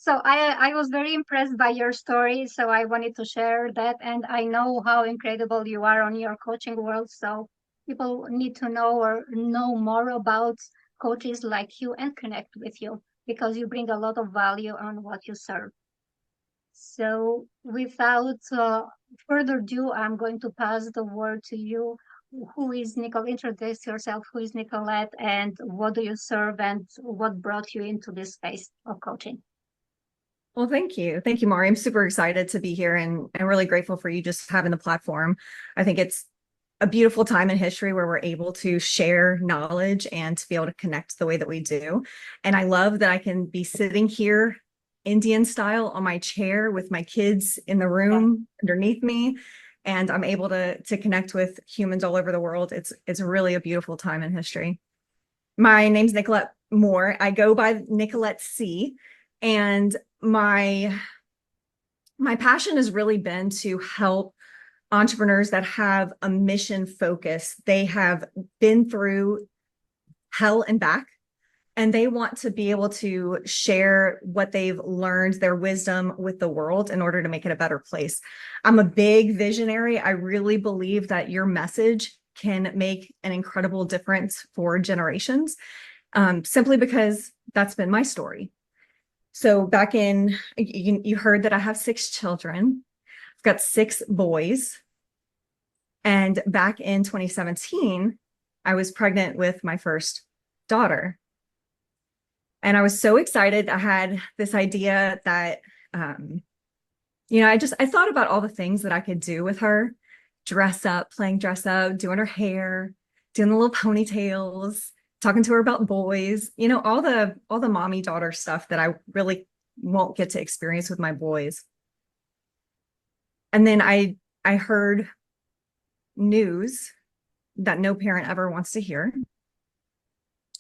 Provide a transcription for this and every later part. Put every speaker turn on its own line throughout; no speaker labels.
So I was very impressed by your story. So I wanted to share that. And I know how incredible you are on your coaching world. So people need to know or know more about coaches like you and connect with you because you bring a lot of value on what you serve. So without further ado, I'm going to pass the word to you. Who is Nicole? Introduce yourself. Who is Nicolette and what do you serve and what brought you into this space of coaching?
Well, thank you. Thank you, Mari. I'm super excited to be here and really grateful for you just having the platform. I think it's a beautiful time in history where we're able to share knowledge and to be able to connect the way that we do. And I love that I can be sitting here Indian style on my chair with my kids in the room underneath me. And I'm able to connect with humans all over the world. It's really a beautiful time in history. My name's Nicolette Moore. I go by Nicolette C. And my passion has really been to help entrepreneurs that have a mission focus. They have been through hell and back, and they want to be able to share what they've learned, their wisdom with the world in order to make it a better place. I'm a big visionary. I really believe that your message can make an incredible difference for generations, simply because that's been my story. So back in, you heard that I have 6 children. I've got 6 boys. And back in 2017, I was pregnant with my first daughter. And I was so excited. I had this idea that, I thought about all the things that I could do with her, playing dress up, doing her hair, doing the little ponytails, talking to her about boys, all the mommy daughter stuff that I really won't get to experience with my boys. And then I heard news that no parent ever wants to hear.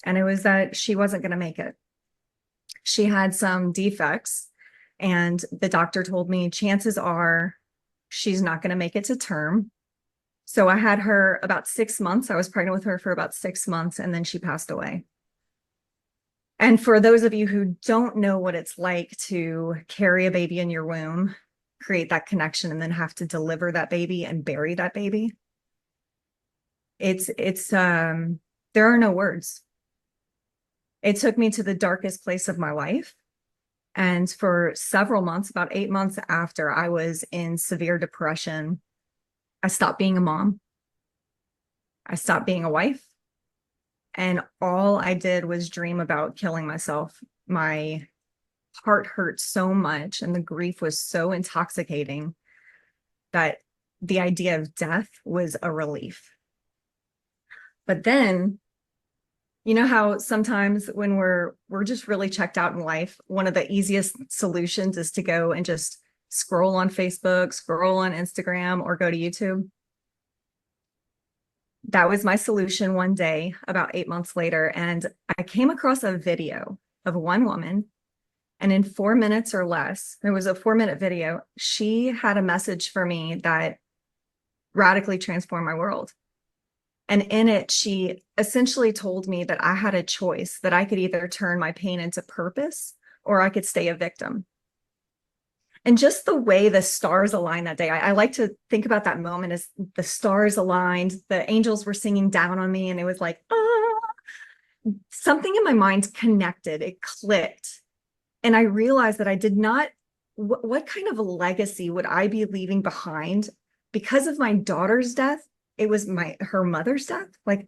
And it was that she wasn't going to make it. She had some defects, and the doctor told me chances are she's not going to make it to term. So I had her about 6 months. I was pregnant with her for about 6 months, and then she passed away. And for those of you who don't know what it's like to carry a baby in your womb, create that connection, and then have to deliver that baby and bury that baby, there are no words. It took me to the darkest place of my life. And for several months, about 8 months after I was in severe depression, I stopped being a mom. I stopped being a wife. And all I did was dream about killing myself. My heart hurt so much, and the grief was so intoxicating that the idea of death was a relief. But then, you know how sometimes when we're just really checked out in life, one of the easiest solutions is to go and just scroll on Facebook, scroll on Instagram, or go to YouTube. That was my solution one day, about 8 months later. And I came across a video of one woman. And in 4 minutes or less, there was a 4-minute video. She had a message for me that radically transformed my world. And in it, she essentially told me that I had a choice, that I could either turn my pain into purpose or I could stay a victim. And just the way the stars aligned that day, I like to think about that moment as the stars aligned, the angels were singing down on me, and it was like, something in my mind connected, it clicked. And I realized that I did not, what kind of a legacy would I be leaving behind because of my daughter's death? It was her mother's death. Like,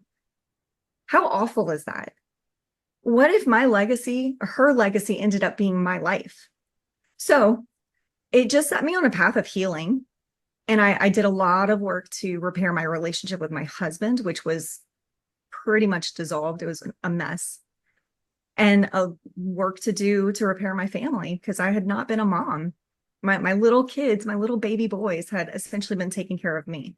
how awful is that? What if my legacy, or her legacy, ended up being my life? So it just set me on a path of healing. And I did a lot of work to repair my relationship with my husband, which was pretty much dissolved. It was a mess. And a work to do to repair my family, because I had not been a mom. My little kids, my little baby boys had essentially been taking care of me.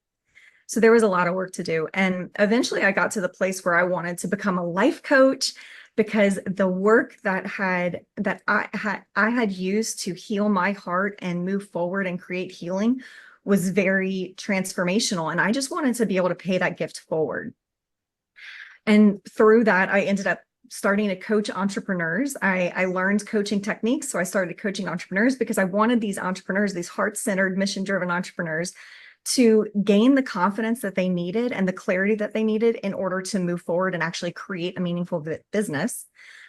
So there was a lot of work to do. And eventually I got to the place where I wanted to become a life coach, because the work that I had used to heal my heart and move forward and create healing was very transformational. And I just wanted to be able to pay that gift forward. And through that, I ended up starting to coach entrepreneurs. I learned coaching techniques. So I started coaching entrepreneurs because I wanted these entrepreneurs, these heart-centered, mission-driven entrepreneurs, to gain the confidence that they needed and the clarity that they needed in order to move forward and actually create a meaningful business.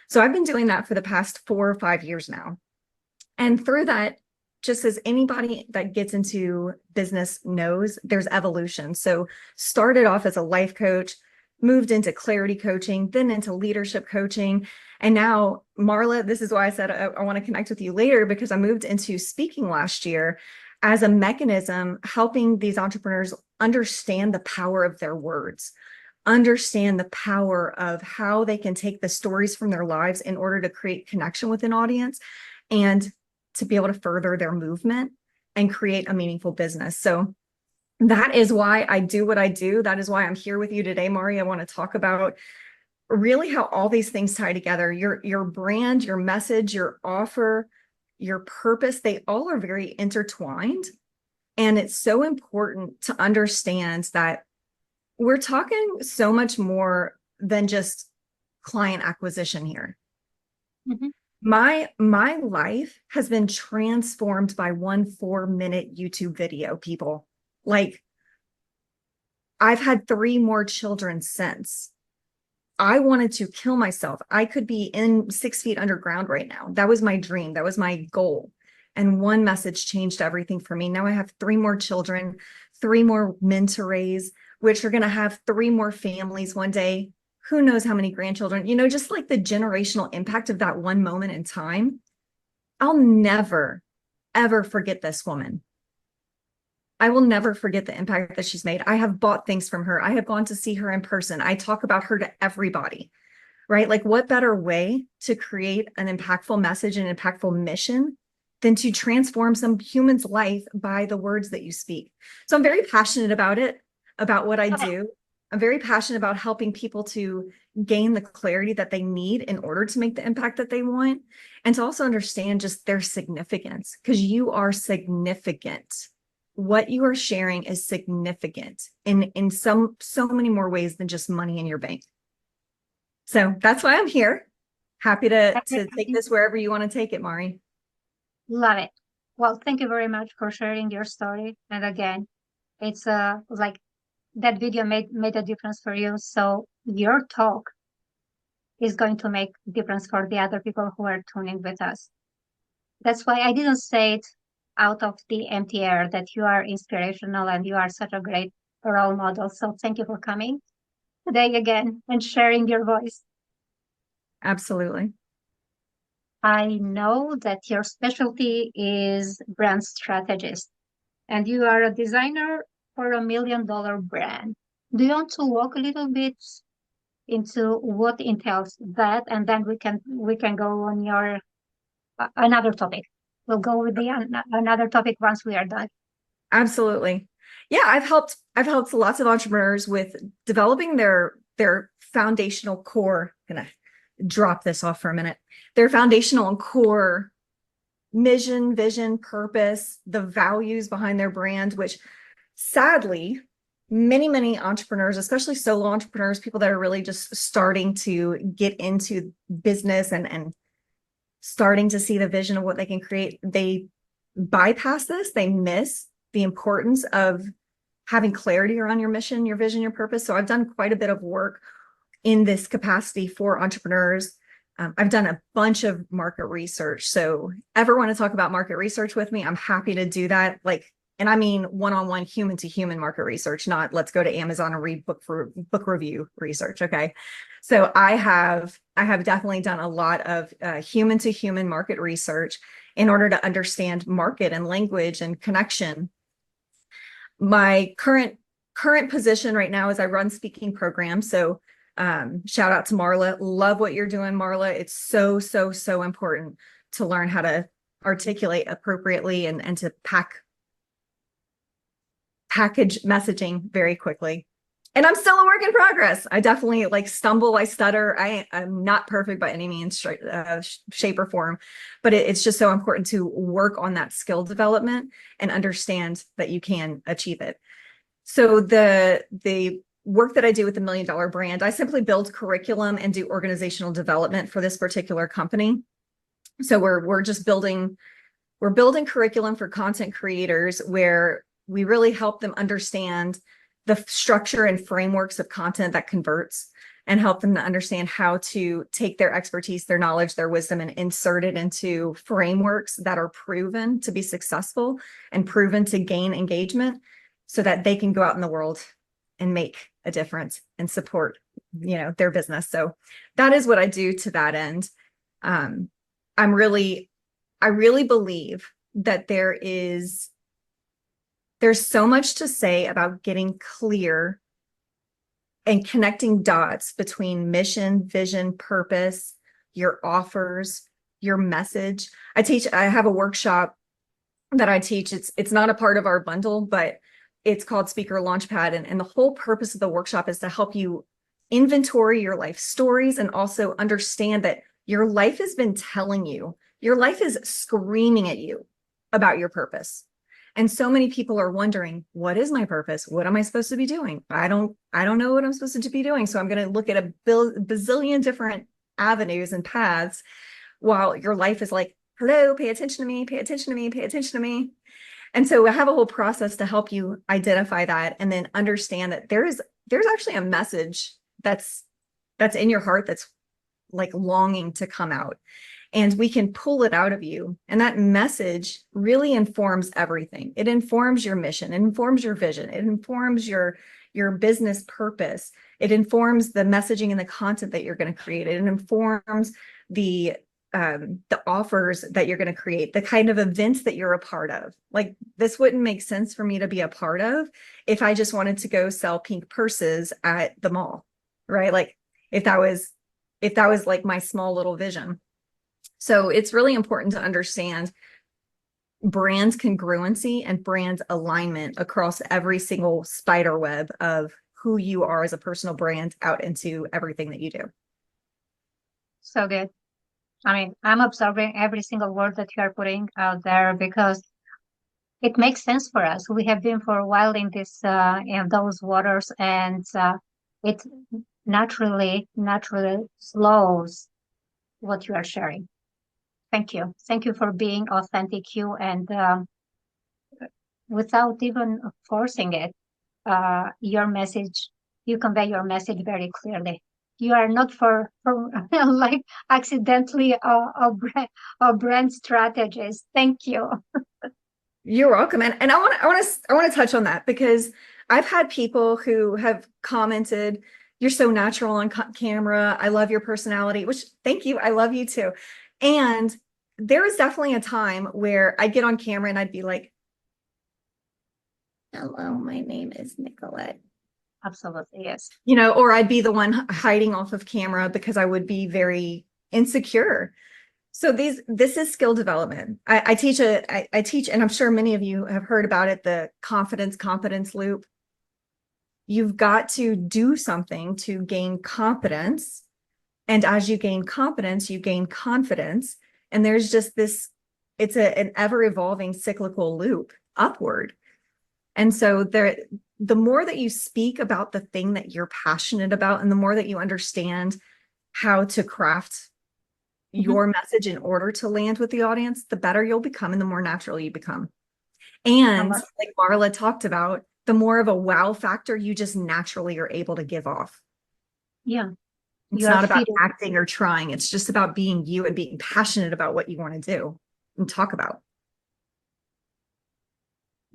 So I've been doing that for the past 4 or 5 years now. And through that, just as anybody that gets into business knows, there's evolution. So started off as a life coach, moved into clarity coaching, then into leadership coaching. And now, Marla, this is why I said I want to connect with you later, because I moved into speaking last year as a mechanism, helping these entrepreneurs understand the power of their words, understand the power of how they can take the stories from their lives in order to create connection with an audience and to be able to further their movement and create a meaningful business. So that is why I do what I do. That is why I'm here with you today, Mari. I want to talk about really how all these things tie together. Your brand, your message, your offer, your purpose, they all are very intertwined. And it's so important to understand that we're talking so much more than just client acquisition here.
Mm-hmm.
My life has been transformed by one 4-minute YouTube video, people. Like, I've had 3 more children since. I wanted to kill myself. I could be in 6 feet underground right now. That was my dream. That was my goal. And one message changed everything for me. Now I have 3 more children, 3 more men to raise, which are going to have 3 more families one day. Who knows how many grandchildren, just like the generational impact of that one moment in time. I'll never, ever forget this woman. I will never forget the impact that she's made. I have bought things from her. I have gone to see her in person. I talk about her to everybody, right? Like, what better way to create an impactful message and impactful mission than to transform some human's life by the words that you speak? So I'm very passionate about it, about what I do. I'm very passionate about helping people to gain the clarity that they need in order to make the impact that they want, and to also understand just their significance, because you are significant. What you are sharing is significant in so many more ways than just money in your bank. So that's why I'm here. Happy to take this wherever you want to take it, Mari.
Love it. Well, thank you very much for sharing your story. And again, it's like that video made a difference for you. So your talk is going to make a difference for the other people who are tuning with us. That's why I didn't say it out of the empty air that you are inspirational and you are such a great role model. So thank you for coming today again and sharing your voice.
Absolutely.
I know that your specialty is brand strategist, and you are a designer for $1 million brand. Do you want to walk a little bit into what entails that, and then we can go on your another topic. We'll go with the another topic once we are done.
Absolutely. Yeah, I've helped lots of entrepreneurs with developing their foundational core. I'm gonna drop this off for a minute. Their foundational and core mission, vision, purpose, the values behind their brand, which sadly, many entrepreneurs, especially solo entrepreneurs, people that are really just starting to get into business and starting to see the vision of what they can create, they bypass this. They miss the importance of having clarity around your mission, your vision, your purpose. So I've done quite a bit of work in this capacity for entrepreneurs. I've done a bunch of market research. So ever want to talk about market research with me, I'm happy to do that. And I mean one-on-one, human to human market research, not let's go to Amazon and read book review research. Okay. So I have definitely done a lot of human to human market research in order to understand market and language and connection. My current position right now is I run speaking programs. So shout out to Marla. Love what you're doing, Marla. It's so important to learn how to articulate appropriately and to package messaging very quickly. And I'm still a work in progress. I definitely stumble, I stutter. I'm not perfect by any means, shape or form, but it's just so important to work on that skill development and understand that you can achieve it. So the work that I do with the $1 Million Brand, I simply build curriculum and do organizational development for this particular company. So we're just building curriculum for content creators where we really help them understand the structure and frameworks of content that converts, and help them to understand how to take their expertise, their knowledge, their wisdom, and insert it into frameworks that are proven to be successful and proven to gain engagement, so that they can go out in the world and make a difference and support, their business. So that is what I do to that end. I really believe that there's so much to say about getting clear and connecting dots between mission, vision, purpose, your offers, your message. I have a workshop that I teach. It's not a part of our bundle, but it's called Speaker Launchpad. And the whole purpose of the workshop is to help you inventory your life stories, and also understand that your life has been telling you, your life is screaming at you about your purpose. And so many people are wondering, what is my purpose? What am I supposed to be doing? I don't know what I'm supposed to be doing. So I'm going to look at a bazillion different avenues and paths, while your life is like, hello, pay attention to me, pay attention to me, pay attention to me. And so I have a whole process to help you identify that, and then understand that there's actually a message that's in your heart that's like longing to come out, and we can pull it out of you. And that message really informs everything. It informs your mission, it informs your vision, it informs your business purpose, it informs the messaging and the content that you're going to create, it informs the offers that you're going to create, the kind of events that you're a part of. Like, this wouldn't make sense for me to be a part of if I just wanted to go sell pink purses at the mall, right? Like, if that was like my small little vision. So it's really important to understand brand congruency and brand alignment across every single spider web of who you are as a personal brand out into everything that you do.
So good. I mean, I'm absorbing every single word that you are putting out there, because it makes sense for us. We have been for a while in those waters, and it naturally flows what you are sharing. Thank you. Thank you for being authentic you, and without even forcing it, you convey your message very clearly. You are not for like accidentally a brand strategist. Thank you.
You're welcome. And I want to touch on that, because I've had people who have commented, you're so natural on camera. I love your personality, which, thank you. I love you too. And there was definitely a time where I'd get on camera and I'd be like, hello, my name is Nicolette.
Absolutely, yes.
Or I'd be the one hiding off of camera because I would be very insecure. So this is skill development. I teach, and I'm sure many of you have heard about it, the confidence loop. You've got to do something to gain confidence. And as you gain confidence, you gain confidence. And there's just it's an ever evolving cyclical loop upward. And so the more that you speak about the thing that you're passionate about, and the more that you understand how to craft your message in order to land with the audience, the better you'll become and the more natural you become. And like Marla talked about, the more of a wow factor you just naturally are able to give off.
Yeah.
It's not about acting or trying. It's just about being you and being passionate about what you want to do and talk about.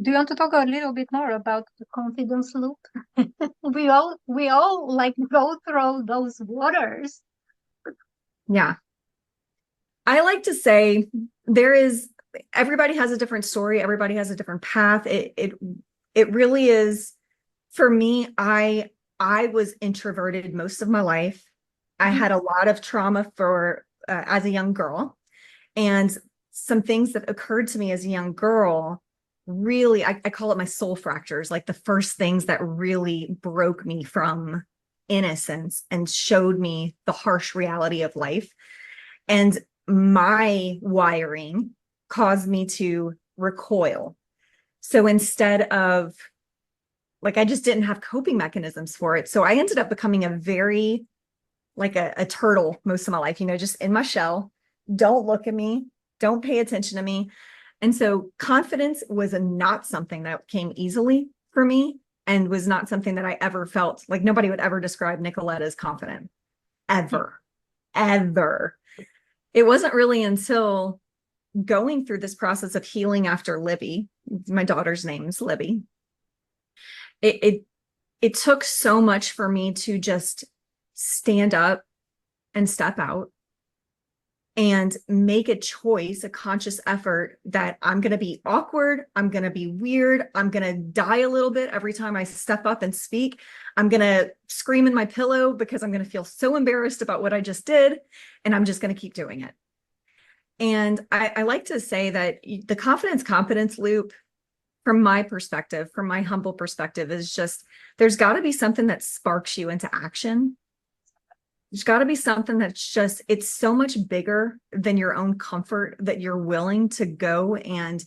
Do you want to talk a little bit more about the confidence loop? we all like go through those waters.
Yeah. I like to say everybody has a different story. Everybody has a different path. It really is. For me, I was introverted most of my life. I had a lot of trauma as a young girl, and some things that occurred to me as a young girl, really, I call it my soul fractures, like the first things that really broke me from innocence and showed me the harsh reality of life. And my wiring caused me to recoil. So instead of Like I just didn't have coping mechanisms for it. So I ended up becoming a very, like a turtle most of my life, just in my shell. Don't look at me. Don't pay attention to me. And so confidence was not something that came easily for me, and was not something that I ever felt like. Nobody would ever describe Nicolette as confident, ever, ever. It wasn't really until going through this process of healing after Libby, my daughter's name is Libby. It took so much for me to just stand up and step out and make a choice, a conscious effort that I'm going to be awkward. I'm going to be weird. I'm going to die a little bit every time I step up and speak. I'm going to scream in my pillow because I'm going to feel so embarrassed about what I just did. And I'm just going to keep doing it. And I like to say that the confidence competence loop, from my perspective, from my humble perspective, is just, there's got to be something that sparks you into action. There's got to be something that's just, it's so much bigger than your own comfort, that you're willing to go and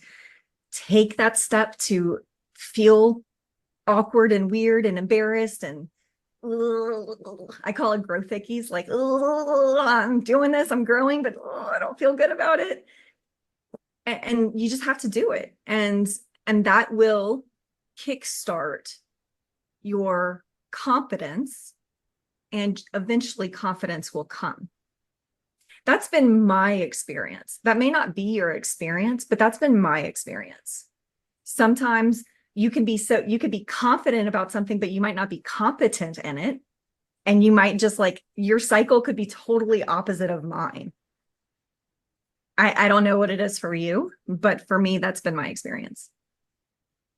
take that step to feel awkward and weird and embarrassed. And I call it growth ickies, like, I'm doing this, I'm growing, but I don't feel good about it. And you just have to do it. And that will kickstart your confidence, and eventually confidence will come. That's been my experience. That may not be your experience, but that's been my experience. Sometimes you could be confident about something, but you might not be competent in it. And you might just, like, your cycle could be totally opposite of mine. I don't know what it is for you, but for me, that's been my experience.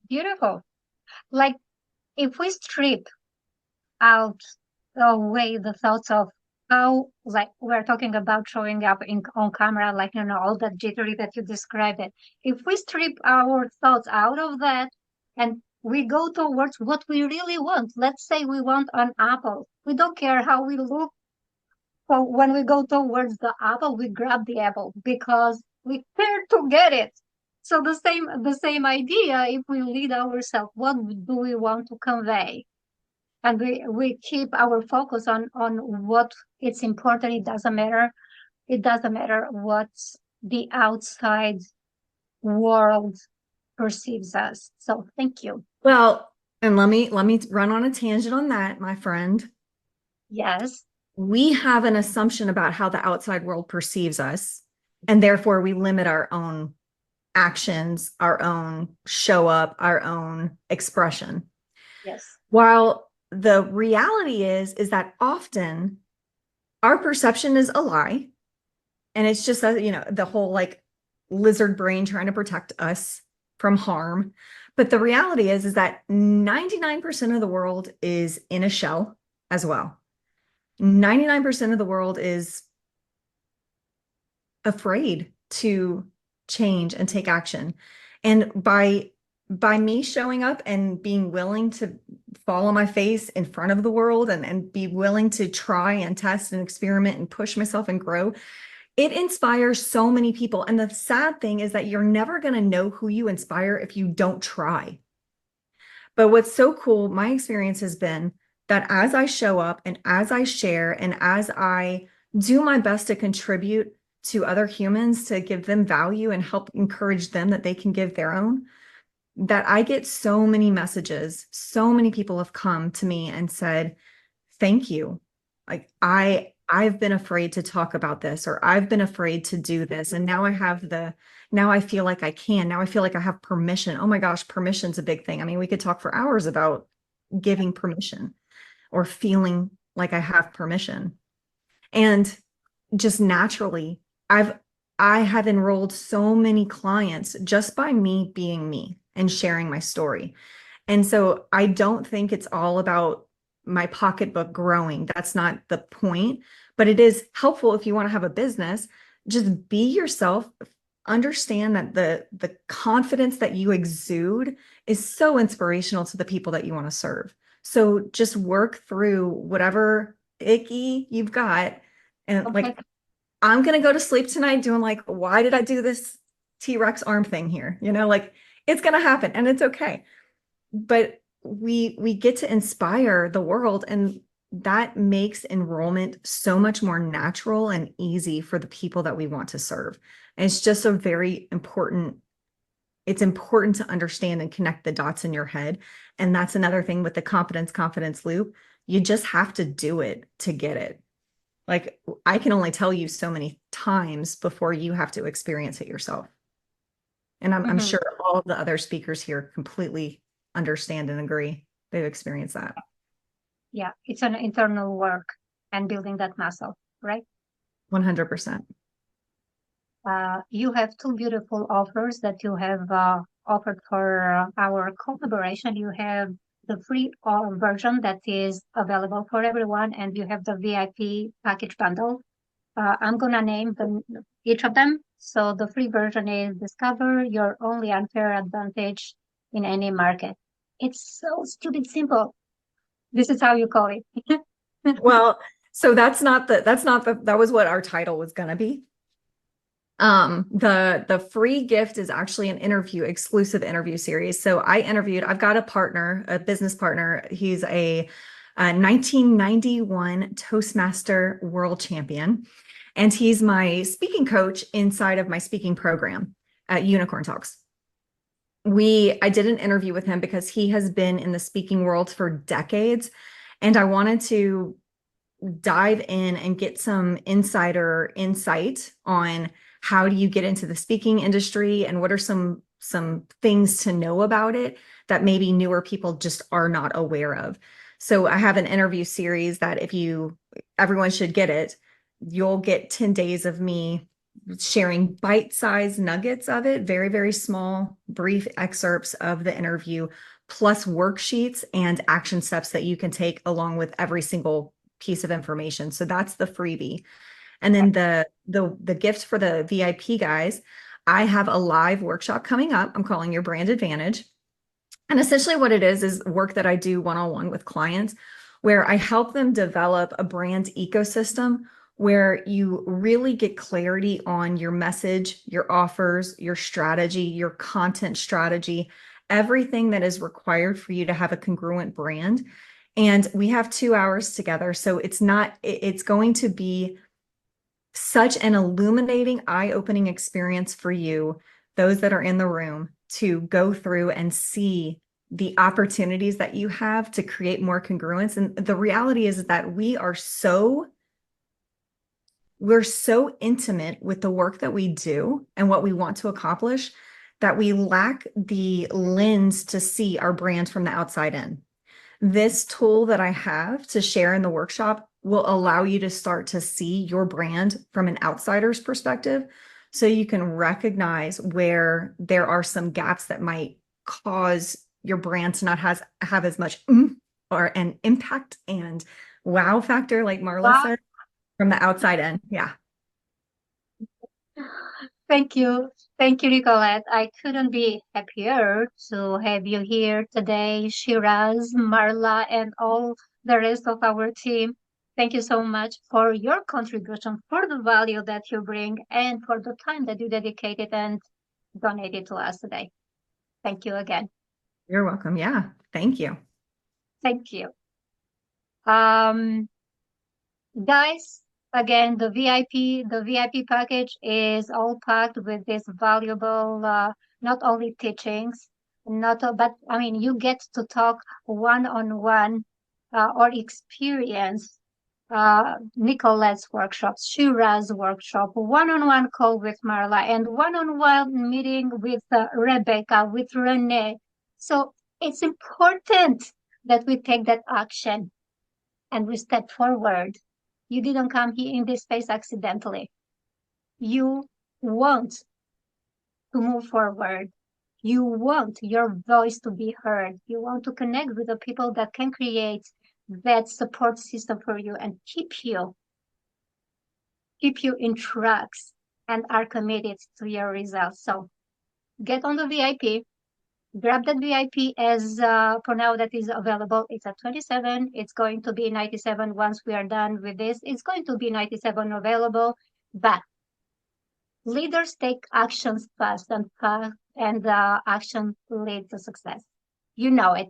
Beautiful. Like, if we strip out away the thoughts of how, like, we're talking about showing up on camera, like, all that jittery that you described it. If we strip our thoughts out of that and we go towards what we really want, let's say we want an apple. We don't care how we look. So when we go towards the apple, we grab the apple because we care to get it. So the same idea, if we lead ourselves, what do we want to convey? And we keep our focus on what it's important. It doesn't matter what the outside world perceives us. So thank you.
Well, and let me run on a tangent on that, my friend.
Yes.
We have an assumption about how the outside world perceives us, and therefore we limit our own actions, our own show up, our own expression.
Yes.
While the reality is that often our perception is a lie. And it's just, the whole, like, lizard brain trying to protect us from harm. But the reality is that 99% of the world is in a shell as well. 99% of the world is afraid to change and take action. And by me showing up and being willing to fall on my face in front of the world, and be willing to try and test and experiment and push myself and grow, it inspires so many people. And the sad thing is that you're never going to know who you inspire if you don't try. But what's so cool, my experience has been that as I show up and as I share and as I do my best to contribute to other humans, to give them value and help encourage them that they can give their own, that I get so many messages. So many people have come to me and said, thank you. Like, I've been afraid to talk about this, or I've been afraid to do this. And now now I feel like I can. Now I feel like I have permission. Oh my gosh, permission's a big thing. I mean, we could talk for hours about giving permission or feeling like I have permission. And just naturally, I have enrolled so many clients just by me being me and sharing my story. And so I don't think it's all about my pocketbook growing. That's not the point, but it is helpful if you want to have a business. Just be yourself. Understand that the confidence that you exude is so inspirational to the people that you want to serve. So just work through whatever icky you've got. And
Okay.
like, I'm going to go to sleep tonight doing, like, why did I do this T-Rex arm thing here? Like, it's going to happen and it's okay. But we get to inspire the world, and that makes enrollment so much more natural and easy for the people that we want to serve. And it's just a very important, it's important to understand and connect the dots in your head. And that's another thing with the confidence loop. You just have to do it to get it. Like, I can only tell you so many times before you have to experience it yourself. And I'm
Mhm.
sure all of the other speakers here completely understand and agree. They've experienced that.
Yeah, it's an internal work and building that muscle, right?
100%.
You have two beautiful offers that you have offered for our collaboration. You have the free version that is available for everyone, and you have the VIP package bundle. I'm gonna name them, each of them. So the free version is Discover Your Only Unfair Advantage in Any Market. It's so stupid simple. This is how you call it.
Well, so that was what our title was going to be. The free gift is actually an exclusive interview series. So I've got a partner, a business partner. He's a 1991 Toastmaster world champion, and he's my speaking coach inside of my speaking program at Unicorn Talks. I did an interview with him because he has been in the speaking world for decades, and I wanted to dive in and get some insider insight on how do you get into the speaking industry and what are some things to know about it that maybe newer people just are not aware of. So I have an interview series that everyone should get it. You'll get 10 days of me sharing bite-sized nuggets of it, very, very small, brief excerpts of the interview, plus worksheets and action steps that you can take along with every single piece of information. So that's the freebie. And then the gift for the VIP guys, I have a live workshop coming up. I'm calling Your Brand Advantage. And essentially what it is work that I do one-on-one with clients where I help them develop a brand ecosystem where you really get clarity on your message, your offers, your strategy, your content strategy, everything that is required for you to have a congruent brand. And we have 2 hours together. So it's going to be such an illuminating, eye-opening experience for you, those that are in the room, to go through and see the opportunities that you have to create more congruence. And the reality is that we're so intimate with the work that we do and what we want to accomplish that we lack the lens to see our brand from the outside in. This tool that I have to share in the workshop will allow you to start to see your brand from an outsider's perspective, so you can recognize where there are some gaps that might cause your brand to not have as much or an impact and wow factor, like Marla
Wow.
said, from the outside in. Yeah.
Thank you. Thank you, Nicolette. I couldn't be happier to have you here today, Shiraz, Marla, and all the rest of our team. Thank you so much for your contribution, for the value that you bring, and for the time that you dedicated and donated to us today. Thank you again.
You're welcome. Yeah. Thank you.
Thank you. Guys, again, the VIP package is all packed with this valuable, not only teachings, but I mean, you get to talk one-on-one or experience Nicolette's workshops, Shira's workshop, one-on-one call with Marla, and one-on-one meeting with Rebecca, with Renee. So it's important that we take that action and we step forward. You didn't come here in this space accidentally. You want to move forward. You want your voice to be heard. You want to connect with the people that can create that support system for you and keep you in tracks and are committed to your results. So get on the VIP. Grab that VIP as for now that is available. It's at 27. It's going to be 97 once we are done with this. It's going to be 97 available, but leaders take actions fast and action leads to success. You know it.